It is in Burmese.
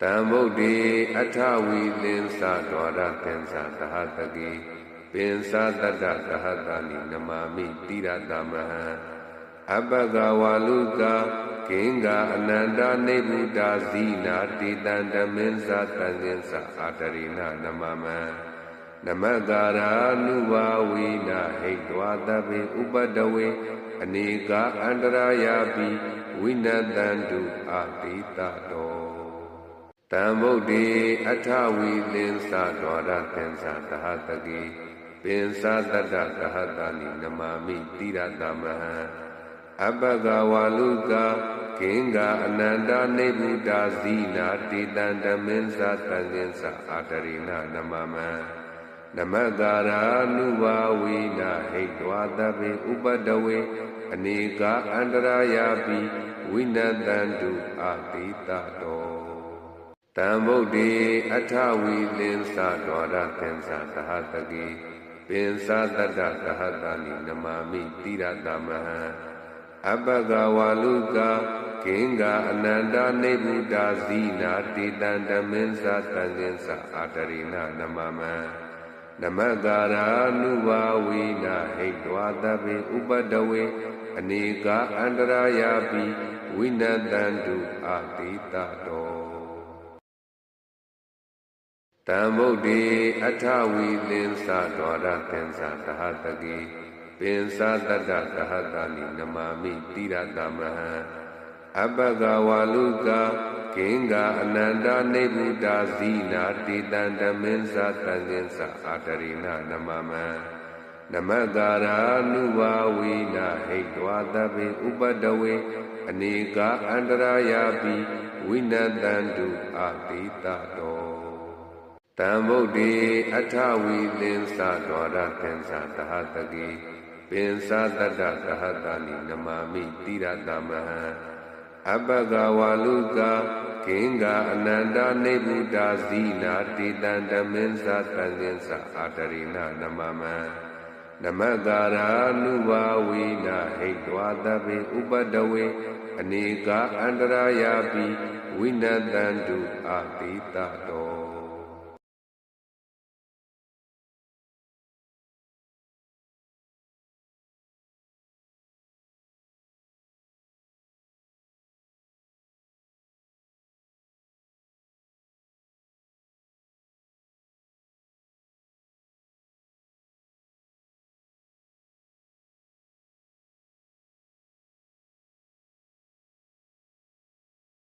တံဗုဒ္ဓေအထဝီသင်္သဒွါရသင်္သသဟတကေပင်္စတတ္တသဟတနိနမာမိတိရတမဟံအပဂဝါလုကာဂင်္ဂအနန္တနေဗုဒ္ဓဇီနာတိတံဓမ္မင်း္စတံသင်္သအာတရိဏနမမံနမကာရာနုဘာဝိနာဟိတဝါတပိဥပတဝေအနေကအန္တရာယာပိဝိနတံတုအာတိတတောတံဗုဒ္ဓေအထဝီသင်္သဒွါရသင်္သသဟတကေပင်္စတတ္တသဟတနိနမာမိတိရတမဟံအပဂဝါလုကာဂင်္ဂအနန္တနေဗုဒ္ဓဇီနာတိတံဓမ္မင်း္စတံသင်္သအာတရိဏနမမံနမကာရာနုဘာဝိနာဟိတဝါတပိဥပတဝေအနေကအန္တရာယာပိဝိနတံတုအာတိတတောတံဗုဒ္ဓေအထဝီသင်္သဒွါရသင်္သသဟတကေပင်္စတတ္တသဟတနိနမာမိတိရတမဟံအပဂဝါလုကာဂင်္ဂအနန္တနေဗုဒ္ဓဇီနာတိတံဓမ္မင်း္စတံသင်္သအာတရိဏနမမံနမကာရာနုဘာဝိနာဟိတဝါတပိဥပတဝေအနေကအန္တရာယာပိဝိနတံတုအာတိတတောတံဗုဒ္ဓေအထဝီသင်္သဒွါရသင်္သသဟတကေပင်္စတတ္တသဟတနိနမာမိတိရတမဟံအပဂဝါလုကာဂင်္ဂအနန္တနေဗုဒ္ဓဇီနာတိတံဓမ္မင်း္စတံသင်္သအာတရိဏနမမံနမကာရာနုဘာဝိနာဟိတဝါတပိဥပတဝေအနေကအန္တရာယာပိဝိနတံတုအာတိတတောတံဗုဒ္ဓေအထဝီသင်္သဒွါရသင်္သသဟတကေပင်္စတတ္တသဟတနိနမာမိတိရတမဟံအပဂဝါလုကာဂင်္ဂအနန္တနေဗုဒ္ဓဇီနာတိတံဓမ္မင်း္စတံသင်္သအာတရိဏနမမံနမကာရာနုဘာဝိနာဟိတဝါတပိဥပတဝေအနေကအန္တရာယာပိဝိနတံတုအာတိတတော